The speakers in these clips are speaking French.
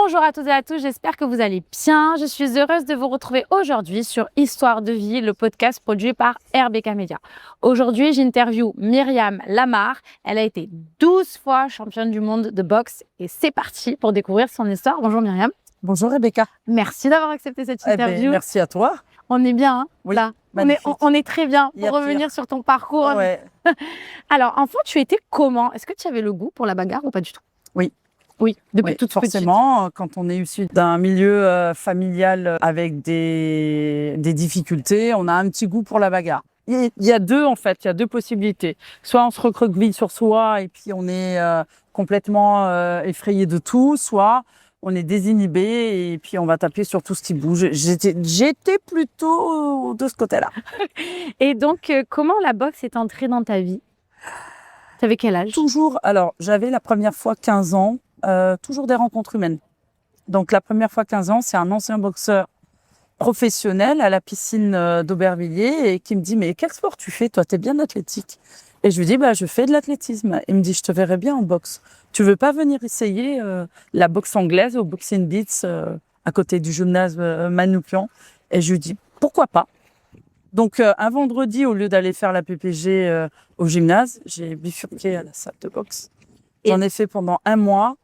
Bonjour à toutes et à tous, j'espère que vous allez bien. Je suis heureuse de vous retrouver aujourd'hui sur Histoire de vie, le podcast produit par RBK Media. Aujourd'hui, j'interviewe Myriam Lamar. Elle a été 12 fois championne du monde de boxe et c'est parti pour découvrir son histoire. Bonjour Myriam. Bonjour Rebecca. Merci d'avoir accepté cette interview. Merci à toi. On est bien, hein, oui, là. magnifique. On est très bien pour revenir sur ton parcours. Ouais. Alors, enfant, tu étais comment? Est-ce que tu avais le goût pour la bagarre ou pas du tout? Oui. Oui, depuis toute forcément, petite. quand on est issu d'un milieu familial avec des difficultés, on a un petit goût pour la bagarre. Il y a deux possibilités. Soit on se recroqueville sur soi et puis on est complètement effrayé de tout, soit on est désinhibé et puis on va taper sur tout ce qui bouge. J'étais plutôt de ce côté-là. Et donc, comment la boxe est entrée dans ta vie? Tu avais quel âge? Toujours, alors j'avais la première fois 15 ans, toujours des rencontres humaines. Donc la première fois 15 ans, c'est un ancien boxeur professionnel à la piscine d'Aubervilliers et qui me dit « Mais quel sport tu fais? Toi, t'es bien athlétique. » Et je lui dis « Je fais de l'athlétisme. » Il me dit « Je te verrai bien en boxe. Tu veux pas venir essayer la boxe anglaise au Boxing Beats à côté du gymnase Manoukian ?» Et je lui dis « Pourquoi pas ?» Donc, un vendredi, au lieu d'aller faire la PPG au gymnase, j'ai bifurqué à la salle de boxe. J'en ai fait pendant 1 mois.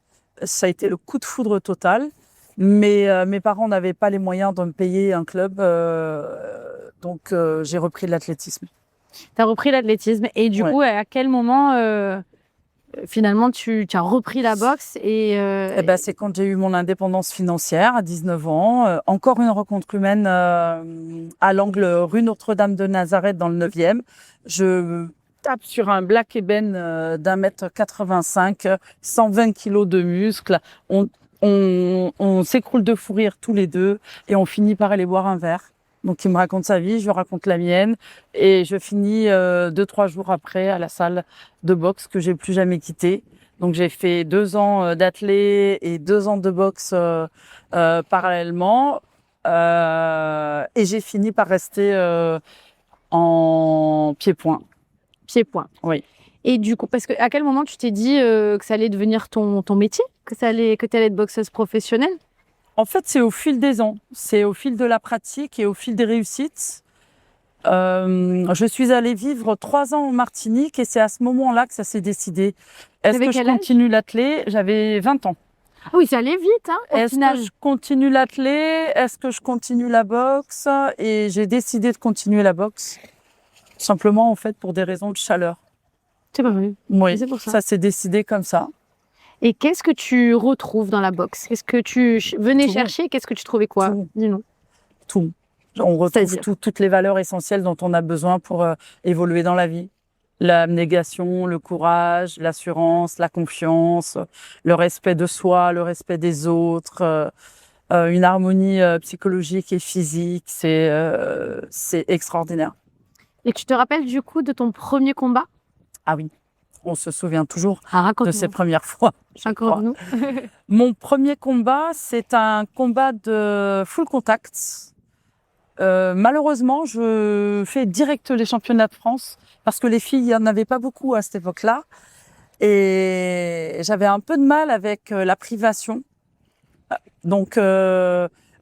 Ça a été le coup de foudre total. Mais mes parents n'avaient pas les moyens de me payer un club. Donc, j'ai repris de l'athlétisme. Tu as repris l'athlétisme. Et du coup, à quel moment, finalement, tu as repris la boxe C'est quand j'ai eu mon indépendance financière à 19 ans. Encore une rencontre humaine à l'angle rue Notre-Dame de Nazareth dans le 9e. Je tape sur un black ébène d'1,85 m, 120 kilos de muscles. On s'écroule de fou rire tous les deux et on finit par aller boire un verre. Donc, il me raconte sa vie, je raconte la mienne et je finis 2-3 jours après à la salle de boxe que j'ai plus jamais quittée. Donc, j'ai fait 2 ans d'athlé et 2 ans de boxe parallèlement et j'ai fini par rester en pied-point. Pied-point. Oui. Et du coup, parce que à quel moment tu t'es dit que ça allait devenir ton métier, que tu allais être boxeuse professionnelle? En fait, c'est au fil des ans, c'est au fil de la pratique et au fil des réussites. Je suis allée vivre 3 ans en Martinique et c'est à ce moment-là que ça s'est décidé. Est-ce que je continue l'athlé? J'avais 20 ans. Ah oui, ça allait vite, hein, au final. Est-ce que je continue l'athlé? Est-ce que je continue la boxe? Et j'ai décidé de continuer la boxe, simplement en fait pour des raisons de chaleur. C'est pas vrai. Oui, c'est pour ça. Ça s'est décidé comme ça. Et qu'est-ce que tu retrouves dans la boxe? Qu'est-ce que tu venais chercher? Qu'est-ce que tu trouvais quoi? Dis-nous. Tout. On retrouve toutes les valeurs essentielles dont on a besoin pour évoluer dans la vie. L'abnégation, le courage, l'assurance, la confiance, le respect de soi, le respect des autres, une harmonie psychologique et physique. C'est extraordinaire. Et tu te rappelles du coup de ton premier combat? Ah oui. On se souvient toujours de ces raconte-nous. premières fois. Raconte-nous. Mon premier combat, c'est un combat de full contact. Malheureusement, je fais direct les championnats de France parce que les filles, il n'y en avait pas beaucoup à cette époque-là. Et j'avais un peu de mal avec la privation. Donc,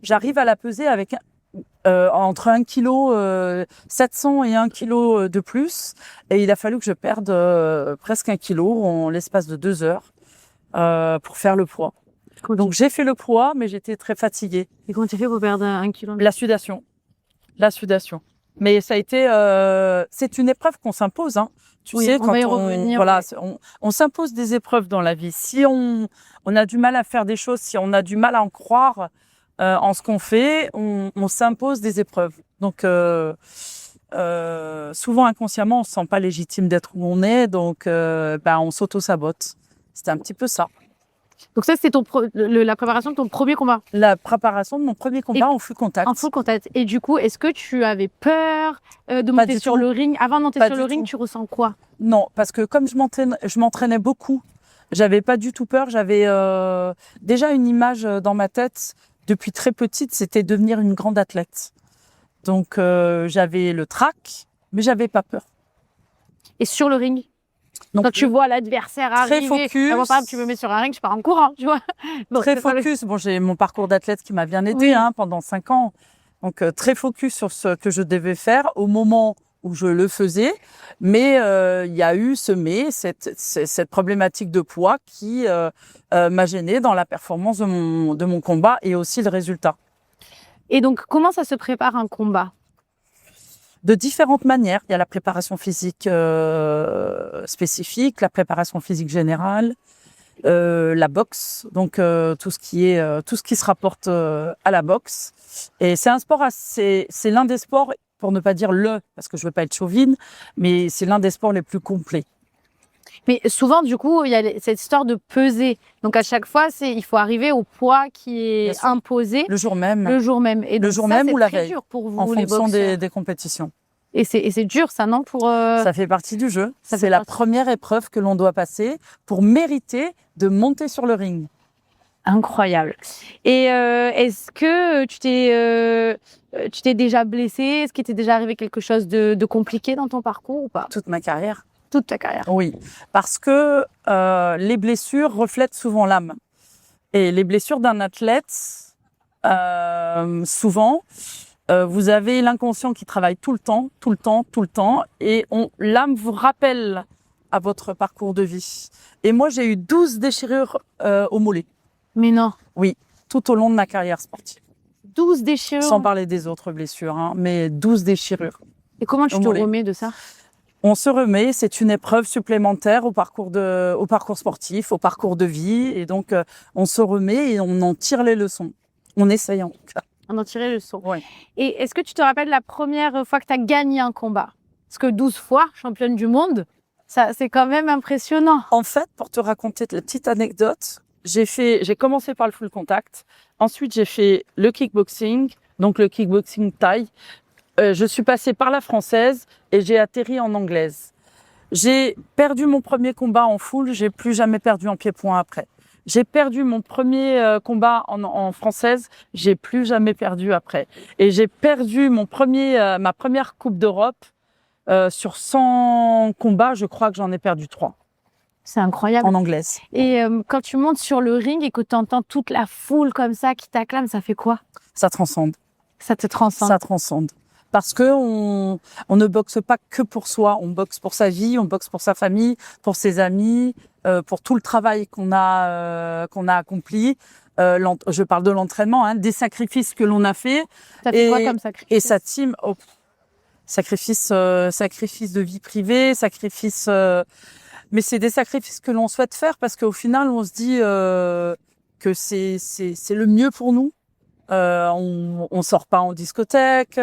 j'arrive à la peser avec entre 1,7 kg et 1 kg de plus. Et il a fallu que je perde presque 1 kg en l'espace de 2 heures pour faire le poids. Donc j'ai fait le poids, mais j'étais très fatiguée. Et comment tu fais pour perdre 1 kg? La sudation. Mais ça a été, c'est une épreuve qu'on s'impose, hein. Tu sais, quand on s'impose des épreuves dans la vie. Si on a du mal à faire des choses, si on a du mal à en croire en ce qu'on fait, on s'impose des épreuves. Donc, souvent inconsciemment, on ne se sent pas légitime d'être où on est, donc on s'auto-sabote. C'était un petit peu ça. Donc ça, c'était la préparation de ton premier combat? La préparation de mon premier combat en full contact. En full contact. Et du coup, est-ce que tu avais peur de monter sur le ring? Avant de monter sur le ring, tu ressens quoi? Non, parce que comme je m'entraînais beaucoup, j'avais pas du tout peur. J'avais déjà une image dans ma tête depuis très petite, c'était devenir une grande athlète. Donc j'avais le trac, mais j'avais pas peur. Et sur le ring? Donc, Quand tu vois l'adversaire très arriver, focus. moi, par exemple, tu me mets sur un ring, je pars en courant, tu vois. Donc, très c'est ça le- focus. Bon, j'ai mon parcours d'athlète qui m'a bien aidé Oui. pendant 5 ans. Donc, très focus sur ce que je devais faire au moment où je le faisais. Mais il y a eu cette problématique de poids qui m'a gênée dans la performance de mon combat et aussi le résultat. Et donc, comment ça se prépare un combat? De différentes manières. Il y a la préparation physique spécifique, la préparation physique générale, la boxe, donc tout ce qui se rapporte à la boxe. Et c'est un sport c'est l'un des sports, pour ne pas dire parce que je veux pas être chauvine, mais c'est l'un des sports les plus complets. Mais souvent, du coup, il y a cette histoire de peser. Donc, à chaque fois, il faut arriver au poids qui Bien est sûr. imposé Le jour même, le jour même. Et Le donc, jour ça, même c'est ou la très veille, dur pour vous, en les fonction boxeurs. des compétitions. Et c'est dur, ça, non, pour... Ça fait partie du jeu. ça fait C'est la partie. première épreuve que l'on doit passer pour mériter de monter sur le ring. Incroyable. Et est-ce que tu t'es déjà blessé? Est-ce qu'il t'est déjà arrivé quelque chose de compliqué dans ton parcours ou pas? Toute ma carrière. Toute ta carrière. Oui, parce que les blessures reflètent souvent l'âme. Et les blessures d'un athlète, souvent, vous avez l'inconscient qui travaille tout le temps, tout le temps, tout le temps, et l'âme vous rappelle à votre parcours de vie. Et moi, j'ai eu 12 déchirures au mollet. Mais non. Oui, tout au long de ma carrière sportive. 12 déchirures. Sans parler des autres blessures, mais 12 déchirures. Et comment tu au te mollet. remets de ça? On se remet, c'est une épreuve supplémentaire au parcours sportif, au parcours de vie. Et donc, on se remet et on en tire les leçons. On essaye en tout cas. On en tirait le son. Ouais. Et est-ce que tu te rappelles la première fois que tu as gagné un combat? Parce que 12 fois championne du monde, ça, c'est quand même impressionnant. En fait, pour te raconter la petite anecdote, j'ai commencé par le full contact. Ensuite, j'ai fait le kickboxing, donc le kickboxing thaï. Je suis passée par la française et j'ai atterri en anglaise. J'ai perdu mon premier combat en full, j'ai plus jamais perdu en pied-point après. J'ai perdu mon premier combat en française, j'ai plus jamais perdu après. Et j'ai perdu ma première Coupe d'Europe sur 100 combats, je crois que j'en ai perdu 3 C'est incroyable. en anglaise. Et quand tu montes sur le ring et que tu entends toute la foule comme ça qui t'acclame, ça fait quoi? Ça transcende. Ça te transcende. Ça transcende. Parce que on ne boxe pas que pour soi, on boxe pour sa vie, on boxe pour sa famille, pour ses amis, pour tout le travail qu'on a accompli. Je parle de l'entraînement, des sacrifices que l'on a fait. Ça fait quoi comme sacrifice? Et sa team, sacrifice de vie privée, mais c'est des sacrifices que l'on souhaite faire parce qu'au final, on se dit que c'est le mieux pour nous. On sort pas en discothèque,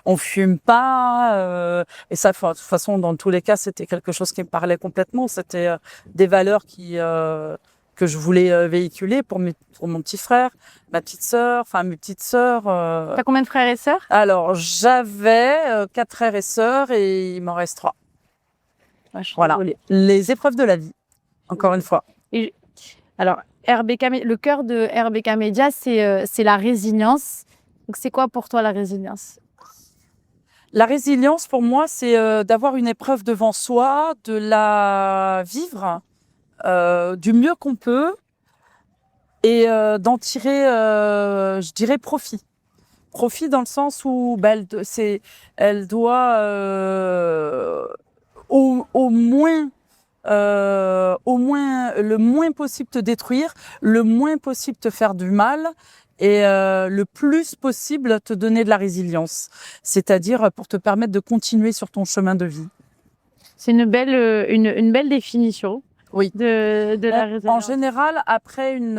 on fume pas, et ça, de toute façon, dans tous les cas, c'était quelque chose qui me parlait complètement. C'était des valeurs que je voulais véhiculer pour mon petit frère, ma petite sœur, enfin mes petites sœurs. T'as combien de frères et sœurs? Alors, j'avais 4 frères et sœurs et il m'en reste 3. Ouais, je suis Voilà, désolée. les épreuves de la vie, encore une fois. Alors, le cœur de RBK Media, c'est la résilience. Donc, c'est quoi pour toi la résilience? La résilience, pour moi, c'est d'avoir une épreuve devant soi, de la vivre du mieux qu'on peut et d'en tirer, je dirais, profit. Profit dans le sens où elle doit au moins le moins possible te détruire, le moins possible te faire du mal et le plus possible te donner de la résilience, c'est-à-dire pour te permettre de continuer sur ton chemin de vie. C'est une belle définition. Oui. De la résilience. En général, après une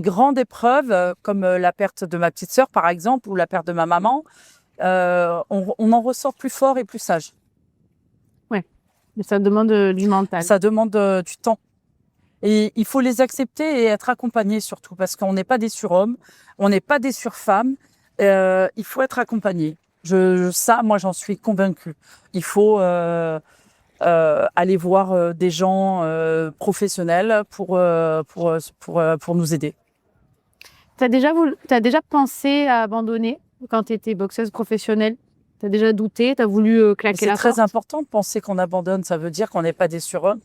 grande épreuve, comme la perte de ma petite sœur par exemple, ou la perte de ma maman, on en ressort plus fort et plus sage. Mais ça demande du mental. Ça demande du temps. Et il faut les accepter et être accompagné surtout, parce qu'on n'est pas des surhommes, on n'est pas des surfemmes. Il faut être accompagné. Ça, moi, j'en suis convaincue. Il faut aller voir des gens professionnels pour nous aider. T'as déjà pensé à abandonner quand tu étais boxeuse professionnelle? T'as déjà douté, t'as voulu claquer la porte. C'est très important de penser qu'on abandonne. Ça veut dire qu'on n'est pas des surhommes,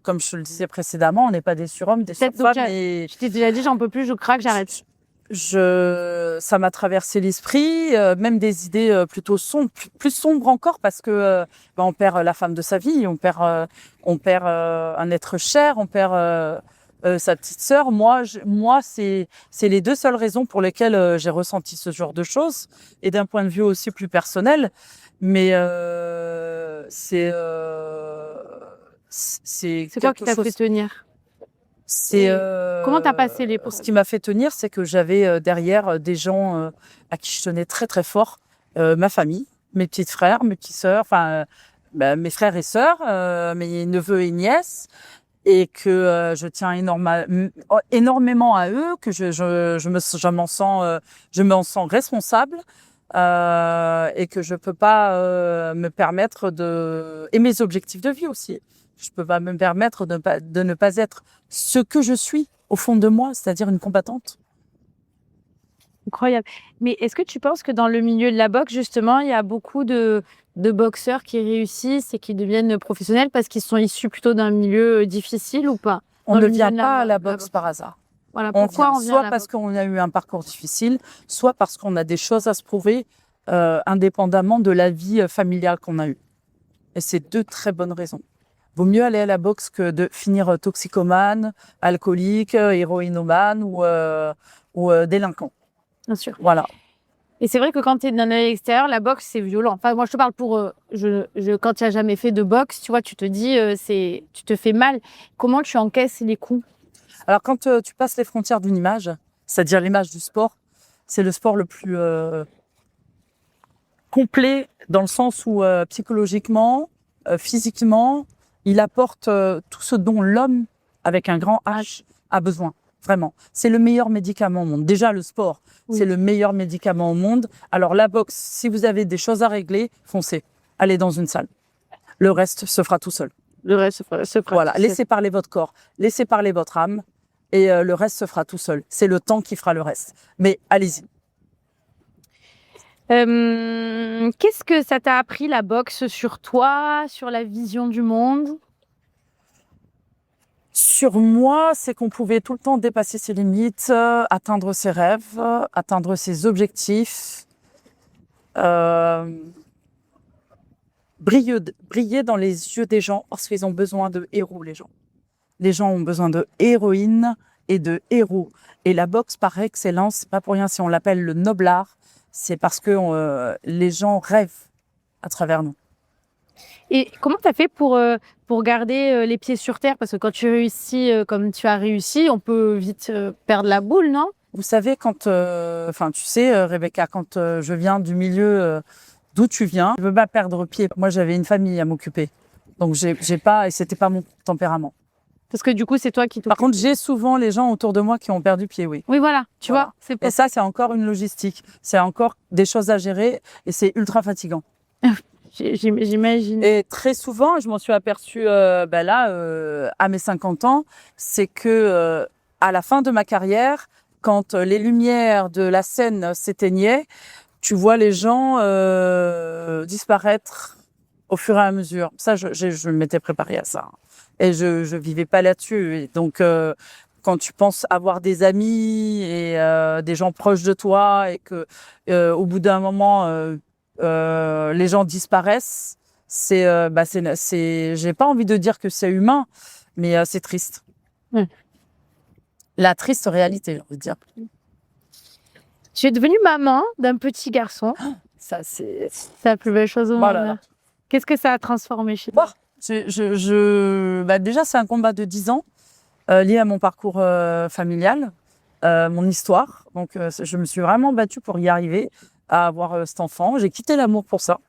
comme je le disais précédemment, on n'est pas des surhommes, des surfemmes. Je t'ai déjà dit, j'en peux plus, je craque, j'arrête. Ça m'a traversé l'esprit, même des idées plutôt sombres, plus sombres encore, parce que on perd la femme de sa vie, on perd un être cher, on perd sa petite sœur. Moi, c'est les deux seules raisons pour lesquelles j'ai ressenti ce genre de choses, et d'un point de vue aussi plus personnel. Mais c'est quoi qui t'a fait tenir? Comment t'as passé les Ce qui m'a fait tenir, c'est que j'avais derrière des gens à qui je tenais très très fort, ma famille, mes petits frères, mes petites sœurs, mes frères et sœurs, mes neveux et nièces, et que je tiens énormément à eux, que je m'en sens responsable, et que je peux pas me permettre et mes objectifs de vie aussi. Je peux pas me permettre de ne pas être ce que je suis au fond de moi, c'est-à-dire une combattante. Incroyable. Mais est-ce que tu penses que dans le milieu de la boxe, justement, il y a beaucoup de boxeurs qui réussissent et qui deviennent professionnels parce qu'ils sont issus plutôt d'un milieu difficile ou pas? On ne vient pas à la boxe par hasard. Voilà, pourquoi on vient soit parce qu'on a eu un parcours difficile, soit parce qu'on a des choses à se prouver indépendamment de la vie familiale qu'on a eue. Et c'est deux très bonnes raisons. Vaut mieux aller à la boxe que de finir toxicomane, alcoolique, héroïnomane ou délinquant. Bien sûr. Voilà. Et c'est vrai que quand tu es d'un œil extérieur, la boxe, c'est violent. Enfin, moi, je te parle pour... quand tu n'as jamais fait de boxe, tu vois, tu te dis, tu te fais mal. Comment tu encaisses les coups? Alors, quand tu passes les frontières d'une image, c'est-à-dire l'image du sport, c'est le sport le plus complet dans le sens où psychologiquement, physiquement, il apporte tout ce dont l'homme, avec un grand H, a besoin. Vraiment. C'est le meilleur médicament au monde. Déjà, le sport, c'est le meilleur médicament au monde. Alors, la boxe, si vous avez des choses à régler, foncez. Allez dans une salle. Le reste se fera tout seul. Le reste se fera voilà. Laissez parler votre corps. Laissez parler votre âme. Et le reste se fera tout seul. C'est le temps qui fera le reste. Mais allez-y. Qu'est-ce que ça t'a appris, la boxe, sur toi, sur la vision du monde? Sur moi, c'est qu'on pouvait tout le temps dépasser ses limites, atteindre ses rêves, atteindre ses objectifs, briller dans les yeux des gens parce qu'ils ont besoin de héros, les gens. Les gens ont besoin de héroïnes et de héros. Et la boxe, par excellence, c'est pas pour rien si on l'appelle le noble art, c'est parce que les gens rêvent à travers nous. Et comment tu as fait pour garder les pieds sur terre? Parce que quand tu réussis comme tu as réussi, on peut vite perdre la boule, non? Vous savez, tu sais, Rebecca, quand je viens du milieu d'où tu viens, je veux pas perdre pied. Moi, j'avais une famille à m'occuper. Donc, j'ai pas, et c'était pas mon tempérament. Parce que du coup, c'est toi qui t'occupes. Par contre, j'ai souvent les gens autour de moi qui ont perdu pied, oui. Oui, voilà, tu vois. Et ça, c'est encore une logistique. C'est encore des choses à gérer et c'est ultra fatigant. J'imagine. Et très souvent, je m'en suis aperçue à mes 50 ans, c'est que à la fin de ma carrière, quand les lumières de la scène s'éteignaient, tu vois les gens disparaître au fur et à mesure. Ça, je m'étais préparée à ça. Et je vivais pas là-dessus. Et donc, quand tu penses avoir des amis et des gens proches de toi et que au bout d'un moment les gens disparaissent, j'ai pas envie de dire que c'est humain, mais c'est triste. La triste réalité, j'ai envie de dire. Tu es devenue maman d'un petit garçon. Ça, c'est la plus belle chose au monde. Voilà. Qu'est-ce que ça a transformé chez toi? Déjà, c'est un combat de 10 ans lié à mon parcours familial, mon histoire. Donc, je me suis vraiment battue pour y arriver, à avoir cet enfant. J'ai quitté l'amour pour ça.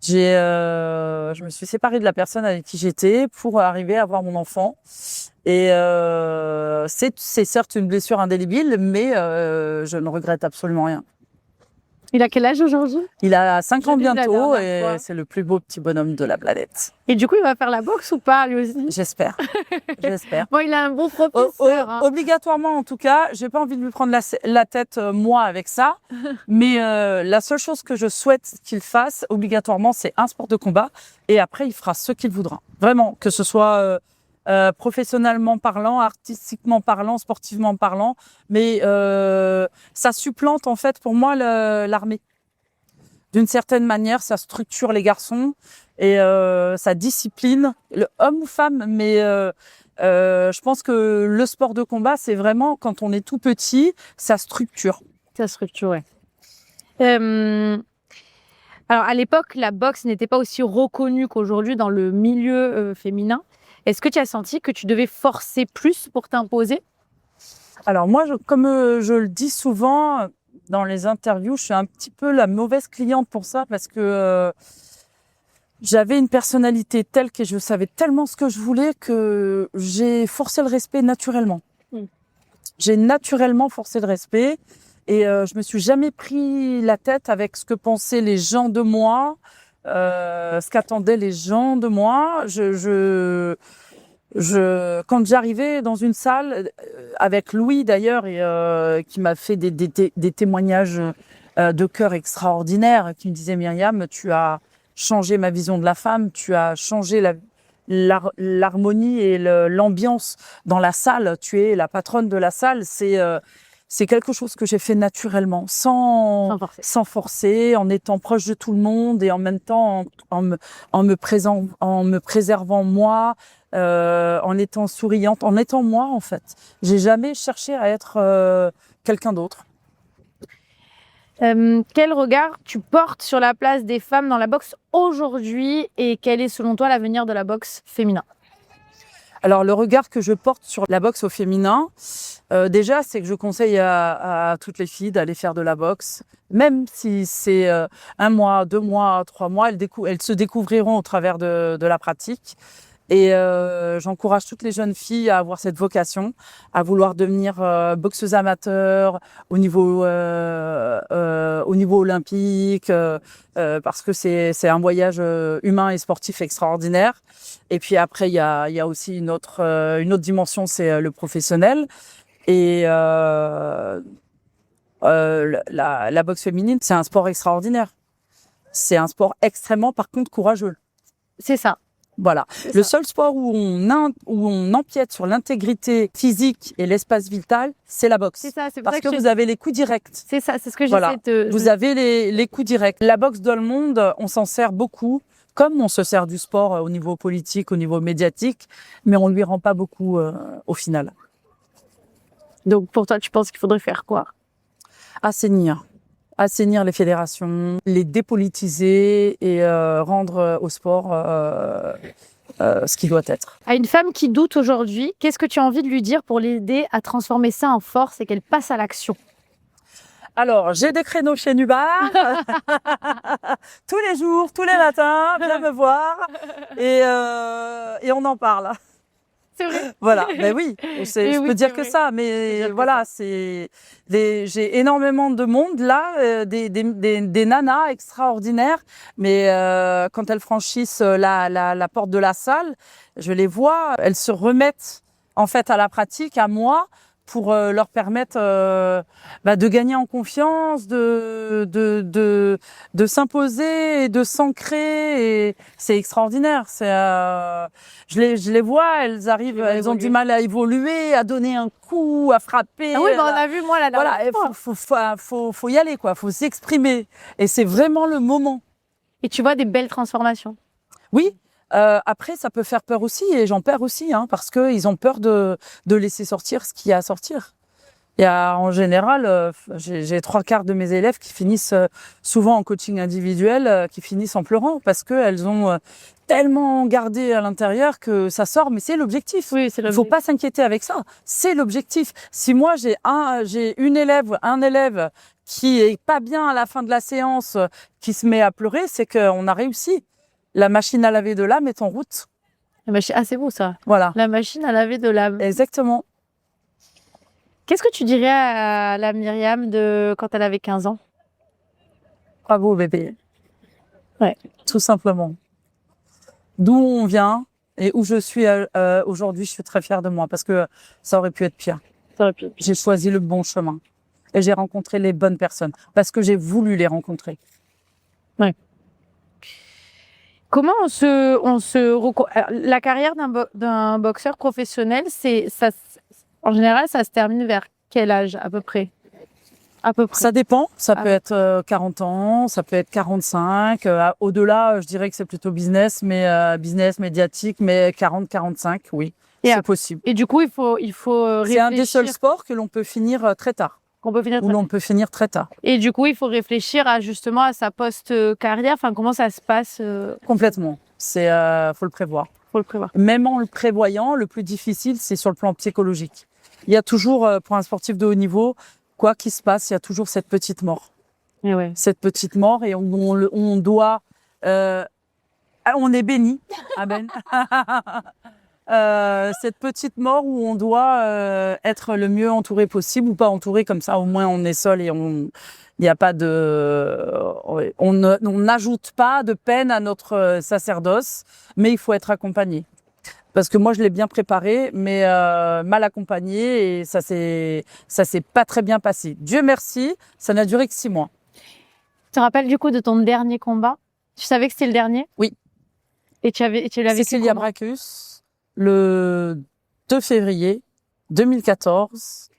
Je me suis séparée de la personne avec qui j'étais pour arriver à avoir mon enfant. Et c'est certes une blessure indélébile, mais je ne regrette absolument rien. Il a quel âge aujourd'hui? Il a 5 ans J'ai vu la bientôt dernière fois. et c'est le plus beau petit bonhomme de la planète. Et du coup, il va faire la boxe ou pas, lui aussi? J'espère. J'espère. Bon, il a un bon professeur. Hein. Obligatoirement, en tout cas, j'ai pas envie de lui prendre la tête, moi, avec ça. Mais la seule chose que je souhaite qu'il fasse, obligatoirement, c'est un sport de combat. Et après, il fera ce qu'il voudra. Vraiment, que ce soit professionnellement parlant, artistiquement parlant, sportivement parlant. Mais ça supplante, en fait, pour moi, l'armée. D'une certaine manière, ça structure les garçons et ça discipline, homme ou femme. Mais je pense que le sport de combat, c'est vraiment, quand on est tout petit, ça structure. Ça structure, ouais. Alors, à l'époque, la boxe n'était pas aussi reconnue qu'aujourd'hui dans le milieu féminin. Est-ce que tu as senti que tu devais forcer plus pour t'imposer? Alors moi, comme je le dis souvent dans les interviews, je suis un petit peu la mauvaise cliente pour ça parce que j'avais une personnalité telle que je savais tellement ce que je voulais que j'ai forcé le respect naturellement. J'ai naturellement forcé le respect et je me suis jamais pris la tête avec ce que pensaient les gens de moi, ce qu'attendaient les gens de moi. Quand j'arrivais dans une salle avec Louis d'ailleurs et qui m'a fait des témoignages de cœur extraordinaires, qui me disait Myriam, tu as changé ma vision de la femme, tu as changé l'harmonie et l'ambiance dans la salle, tu es la patronne de la salle. C'est quelque chose que j'ai fait naturellement, sans forcer, en étant proche de tout le monde et en même temps en me préservant moi, en étant souriante, en étant moi en fait. J'ai jamais cherché à être quelqu'un d'autre. Quel regard tu portes sur la place des femmes dans la boxe aujourd'hui et quel est selon toi l'avenir de la boxe féminin? Alors le regard que je porte sur la boxe au féminin, déjà c'est que je conseille à toutes les filles d'aller faire de la boxe, même si c'est 1 mois, 2 mois, 3 mois, elles se découvriront au travers de la pratique. Et j'encourage toutes les jeunes filles à avoir cette vocation, à vouloir devenir boxeuse amateur au niveau olympique, parce que c'est un voyage humain et sportif extraordinaire. Et puis après, il y a aussi une autre dimension, c'est le professionnel. Et la boxe féminine, c'est un sport extraordinaire. C'est un sport extrêmement, par contre, courageux. C'est ça. Voilà. Le seul sport où on empiète sur l'intégrité physique et l'espace vital, c'est la boxe. C'est ça, c'est parce que vous avez les coups directs. C'est ça, c'est ce que j'essaie de... Vous avez les coups directs. La boxe dans le monde, on s'en sert beaucoup, comme on se sert du sport au niveau politique, au niveau médiatique, mais on lui rend pas beaucoup au final. Donc pour toi, tu penses qu'il faudrait faire quoi? Assainir les fédérations, les dépolitiser et rendre au sport ce qu'il doit être. À une femme qui doute aujourd'hui, qu'est-ce que tu as envie de lui dire pour l'aider à transformer ça en force et qu'elle passe à l'action? Alors, j'ai des créneaux chez Nubar, tous les jours, tous les matins, viens me voir et on en parle. C'est vrai. Voilà, ben oui, je peux dire que ça, mais voilà, j'ai énormément de monde là, des nanas extraordinaires, mais quand elles franchissent la porte de la salle, je les vois, elles se remettent en fait à la pratique, à moi, pour leur permettre de gagner en confiance, de s'imposer et de s'ancrer. Et c'est extraordinaire. Je les vois, elles arrivent, elles ont du mal à évoluer, à donner un coup, à frapper. Ah oui, on a vu moi là. Voilà, faut y aller quoi, faut s'exprimer. Et c'est vraiment le moment. Et tu vois des belles transformations. Oui. Après, ça peut faire peur aussi, et j'en perds aussi, parce qu'ils ont peur de laisser sortir ce qu'il y a à sortir. Il y a, en général, j'ai 3/4 de mes élèves qui finissent souvent en coaching individuel, qui finissent en pleurant parce qu'elles ont tellement gardé à l'intérieur que ça sort, mais c'est l'objectif. Oui, c'est l'objectif. Il ne faut pas s'inquiéter avec ça, c'est l'objectif. Si moi j'ai une élève, un élève qui est pas bien à la fin de la séance, qui se met à pleurer, c'est qu'on a réussi. La machine à laver de l'âme est en route. Ah, c'est beau ça. Voilà. La machine à laver de l'âme. Exactement. Qu'est-ce que tu dirais à la Myriam de quand elle avait 15 ans? Bravo, bébé. Ouais. Tout simplement. D'où on vient et où je suis aujourd'hui, je suis très fière de moi parce que ça aurait pu être pire. Ça aurait pu. J'ai choisi le bon chemin et j'ai rencontré les bonnes personnes parce que j'ai voulu les rencontrer. Comment la carrière d'un boxeur professionnel, en général, ça se termine vers quel âge à peu près? À peu près. Ça dépend, ça Ah peut être 40 ans, ça peut être 45. Au-delà, je dirais que c'est plutôt business, mais business médiatique, mais 40-45, oui, Et c'est possible. Et du coup, il faut C'est un des seuls réfléchir sports que l'on peut finir très tard, qu'on peut finir. où l'on peut finir très tard. Et du coup, il faut réfléchir justement à sa post-carrière. Enfin, comment ça se passe? Complètement, faut le prévoir. Faut le prévoir. Même en le prévoyant, le plus difficile, c'est sur le plan psychologique. Il y a toujours, pour un sportif de haut niveau, quoi qu'il se passe, il y a toujours cette petite mort. Et ouais. Cette petite mort et on doit... on est béni, Amen. Cette petite mort où on doit être le mieux entouré possible ou pas entouré, comme ça au moins on est seul et il n'y a pas on n'ajoute pas de peine à notre sacerdoce, mais il faut être accompagné. Parce que moi je l'ai bien préparé, mais mal accompagné et ça s'est pas très bien passé. Dieu merci, ça n'a duré que 6 mois. Tu te rappelles du coup de ton dernier combat? Tu savais que c'était le dernier? Oui. Et tu l'avais vécu Cecilia comment? Braekhus, le 2 février 2014.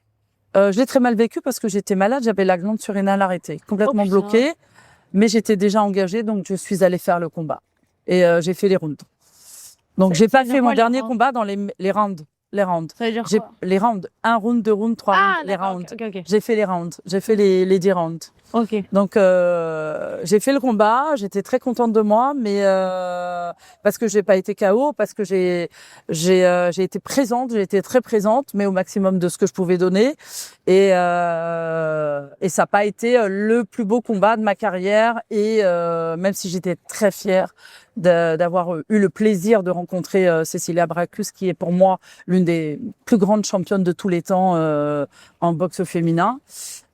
Je l'ai très mal vécu parce que j'étais malade, j'avais la glande surrénale arrêtée, complètement bloquée, mais j'étais déjà engagée, donc je suis allée faire le combat. Et j'ai fait les rounds. Donc j'ai pas fait mon dernier combat dans les rounds. Les rounds. Ça veut dire quoi? Les rounds. 1 round, 2 rounds, 3 rounds. Les rounds. Okay. J'ai fait les rounds. J'ai fait les 10 rounds. Ok. Donc j'ai fait le combat. J'étais très contente de moi, mais parce que j'ai pas été KO, parce que j'ai été présente. J'ai été très présente, mais au maximum de ce que je pouvais donner. Et ça n'a pas été le plus beau combat de ma carrière. Et même si j'étais très fière d'avoir eu le plaisir de rencontrer Cecilia Braekhus, qui est pour moi l'une des plus grandes championnes de tous les temps en boxe féminin.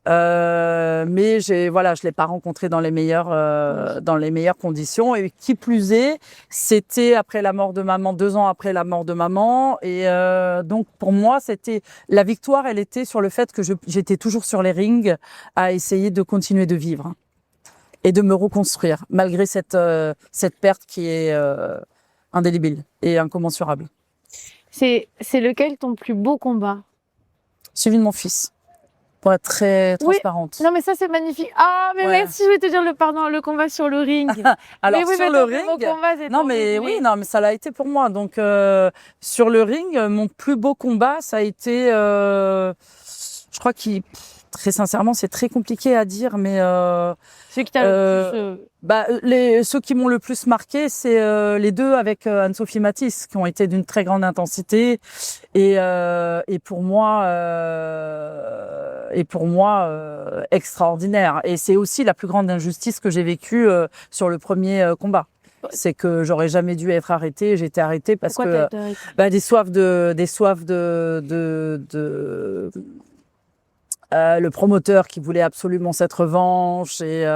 Mais je l'ai pas rencontrée dans les meilleures conditions. Et qui plus est, c'était après la mort de maman, 2 ans après la mort de maman. Et donc pour moi, c'était la victoire. Elle était sur le fait que j'étais toujours sur les rings à essayer de continuer de vivre et de me reconstruire malgré cette perte qui est indélébile et incommensurable. C'est lequel ton plus beau combat? Celui de mon fils. Pour être très transparente. Oui. Non, mais ça, c'est magnifique. Ah, mais merci, je vais te dire le combat sur le ring. Alors, mais sur le ring. Combat, mais ça l'a été pour moi. Donc, sur le ring, mon plus beau combat, ça a été, je crois très sincèrement, c'est très compliqué à dire, mais ceux qui ceux qui m'ont le plus marqué, c'est les 2 avec Anne-Sophie Matisse, qui ont été d'une très grande intensité et pour moi extraordinaire. Et c'est aussi la plus grande injustice que j'ai vécue sur le premier combat. C'est que j'aurais jamais dû être arrêtée. J'ai été arrêtée parce Pourquoi que des soifs de le promoteur qui voulait absolument cette revanche et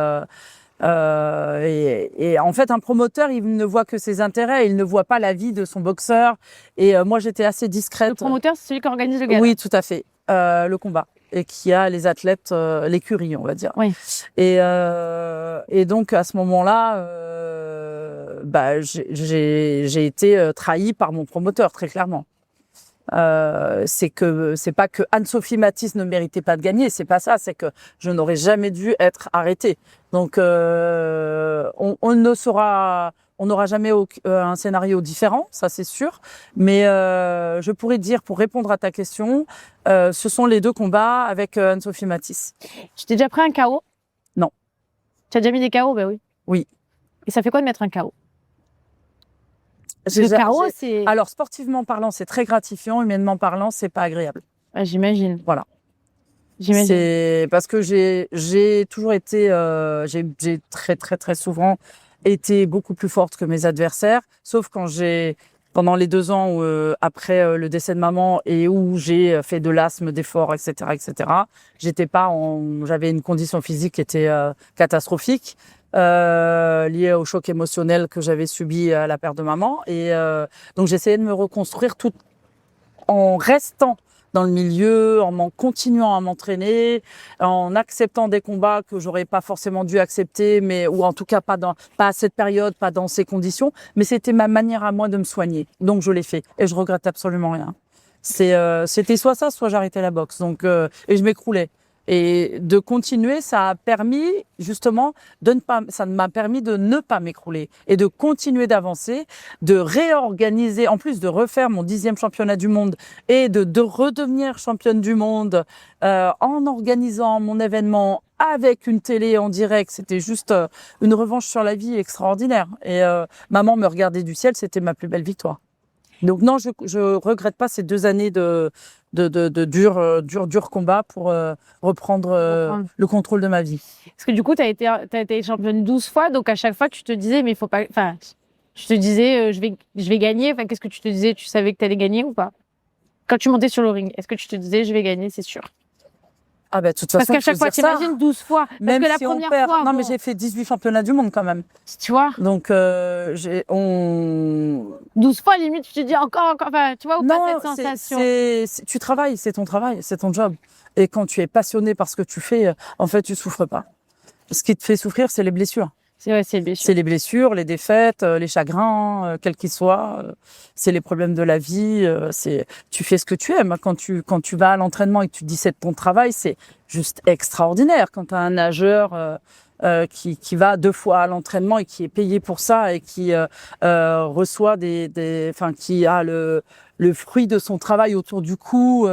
en fait un promoteur il ne voit que ses intérêts, il ne voit pas la vie de son boxeur et moi j'étais assez discrète. Le promoteur c'est celui qui organise le gala? Oui, tout à fait, le combat et qui a les athlètes, l'écurie on va dire. Oui. Et donc à ce moment-là j'ai été trahie par mon promoteur très clairement. C'est pas que Anne-Sophie Matisse ne méritait pas de gagner, c'est pas ça, c'est que je n'aurais jamais dû être arrêtée. Donc on n'aura jamais un scénario différent, ça c'est sûr. Mais je pourrais dire, pour répondre à ta question, ce sont les 2 combats avec Anne-Sophie Matisse. Tu t'es déjà pris un KO? Non. Tu as déjà mis des KO? Ben oui. Oui. Et ça fait quoi de mettre un KO? Le KO, c'est... Alors, sportivement parlant, c'est très gratifiant. Humainement parlant, c'est pas agréable. Ah, j'imagine. Voilà. J'imagine. C'est parce que j'ai toujours été... j'ai très, très, très souvent été beaucoup plus forte que mes adversaires. Sauf quand j'ai pendant les 2 ans où, après le décès de maman et où j'ai fait de l'asthme, d'efforts, etc., j'avais une condition physique qui était catastrophique, liée au choc émotionnel que j'avais subi à la perte de maman. Et donc j'essayais de me reconstruire tout en restant dans le milieu, en continuant à m'entraîner, en acceptant des combats que j'aurais pas forcément dû accepter, mais ou en tout cas pas à cette période, pas dans ces conditions. Mais c'était ma manière à moi de me soigner, donc je l'ai fait et je regrette absolument rien. C'était soit ça, soit j'arrêtais la boxe. Donc et je m'écroulais. Et de continuer, ça a permis justement ça m'a permis de ne pas m'écrouler et de continuer d'avancer, de réorganiser, en plus de refaire mon 10e championnat du monde et de redevenir championne du monde en organisant mon événement avec une télé en direct. C'était juste une revanche sur la vie extraordinaire. Et maman me regardait du ciel, c'était ma plus belle victoire. Donc non, je regrette pas ces 2 années de dur combat pour reprendre le contrôle de ma vie. Parce que du coup, t'as été championne 12 fois, donc à chaque fois, tu te disais, mais il faut pas. Enfin, je te disais, je vais gagner. Enfin, qu'est-ce que tu te disais? Tu savais que tu allais gagner ou pas? Quand tu montais sur le ring, est-ce que tu te disais, je vais gagner, c'est sûr? Ah ben, de toute façon, parce qu'à chaque fois, t'imagines 12 fois. Parce même que la si on première perd. fois. Non, mais j'ai fait 18 championnats du monde quand même. Tu vois? Donc, 12 fois, limite, tu te dis encore. Enfin, tu vois, ou non, pas cette sensation? Tu travailles, c'est ton travail, c'est ton job. Et quand tu es passionné par ce que tu fais, en fait, tu souffres pas. Ce qui te fait souffrir, c'est les blessures. C'est les blessures. C'est les blessures, les défaites, les chagrins, quels qu'ils soient. C'est les problèmes de la vie. Tu fais ce que tu aimes. Quand tu vas à l'entraînement et que tu dis c'est ton travail, c'est juste extraordinaire. Quand tu as un nageur qui va 2 fois à l'entraînement et qui est payé pour ça et qui reçoit qui a le fruit de son travail autour du cou.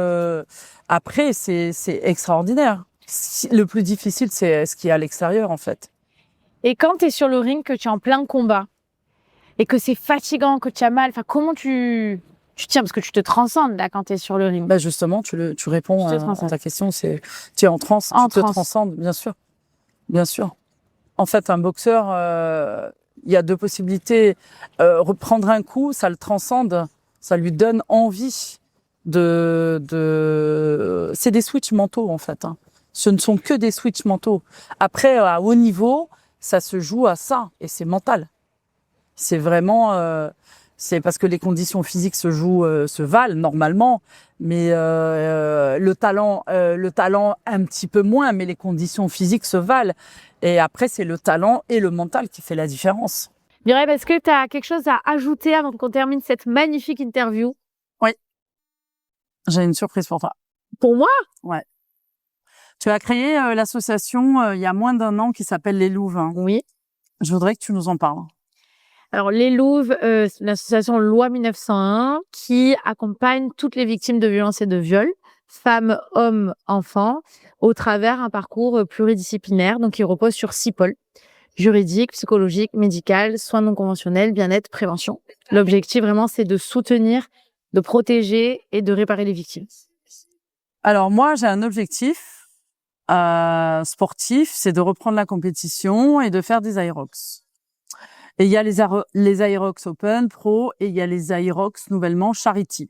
Après, c'est extraordinaire. Le plus difficile, c'est ce qui est à l'extérieur, en fait. Et quand tu es sur le ring, que tu es en plein combat, et que c'est fatigant, que tu as mal, enfin, comment tu tiens? Parce que tu te transcendes, là, quand tu es sur le ring. Bah justement, tu réponds à ta question, tu es en transe, tu te transcendes, bien sûr. Bien sûr. En fait, un boxeur, il y a 2 possibilités. Reprendre un coup, ça le transcende, ça lui donne envie c'est des switches mentaux, en fait. Hein. Ce ne sont que des switches mentaux. Après, à haut niveau, ça se joue à ça, et c'est mental. C'est vraiment, c'est parce que les conditions physiques se valent normalement, mais le talent un petit peu moins, mais les conditions physiques se valent. Et après, c'est le talent et le mental qui fait la différence. Mireille, est-ce que tu as quelque chose à ajouter avant qu'on termine cette magnifique interview? Oui. J'ai une surprise pour toi. Pour moi? Ouais. Tu as créé l'association il y a moins d'1 an qui s'appelle Les Louves. Hein. Oui. Je voudrais que tu nous en parles. Alors, Les Louves, c'est l'association Loi 1901 qui accompagne toutes les victimes de violences et de viols, femmes, hommes, enfants, au travers un parcours pluridisciplinaire, donc qui repose sur 6 pôles: juridique, psychologique, médical, soins non conventionnels, bien-être, prévention. L'objectif, vraiment, c'est de soutenir, de protéger et de réparer les victimes. Alors, moi, j'ai un objectif sportif, c'est de reprendre la compétition et de faire des Aerox. Et il y a les Aerox Open Pro et il y a les Aerox nouvellement Charity.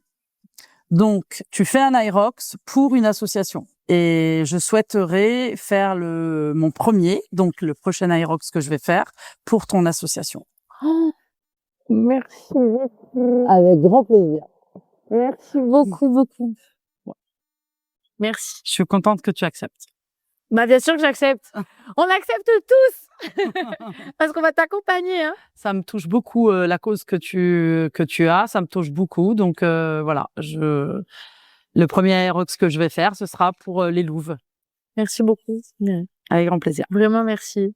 Donc, tu fais un Aerox pour une association. Et je souhaiterais faire mon premier, donc le prochain Aerox que je vais faire, pour ton association. Oh, merci beaucoup. Avec grand plaisir. Merci beaucoup, beaucoup. Merci. Je suis contente que tu acceptes. Bah, bien sûr que j'accepte. On accepte tous. Parce qu'on va t'accompagner. Hein. Ça me touche beaucoup la cause que tu as. Ça me touche beaucoup. Donc voilà, le premier Aerox que je vais faire, ce sera pour les Louves. Merci beaucoup. Avec grand plaisir. Vraiment, merci.